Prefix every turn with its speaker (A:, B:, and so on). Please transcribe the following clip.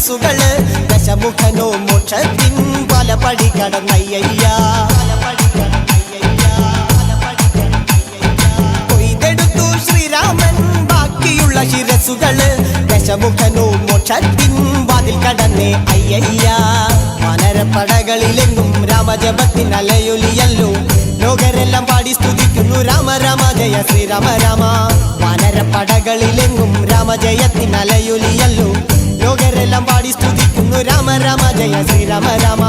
A: ശിരസുകള് ദശമുഖനോ മോക്ഷത്തിൻ പല പടി കടന്നയ്യ കൊയ്തെടുത്തു ശ്രീരാമൻ ബാക്കിയുള്ള ശിരസുകള് ദശമുഖനോ മോക്ഷത്തിൻ വാതിൽ കടന്നേ അയ്യയ്യ വാനരപ്പടകളിലെങ്ങും രാമജപത്തിൻ അലയൊലിയല്ലോ ലോകരെല്ലാം പാടി സ്തുതിക്കുന്നു രാമ രാമ ജയ ശ്രീരാമ രാമ വാനരപ്പടകളിലെങ്ങും രാമജയത്തിൻ അലയൊലിയല്ലോ ലോകരെല്ലാം പാടി സ്തുതിക്കുന്നു രാമ രാമ ജയ ശ്രീരാമ രാമ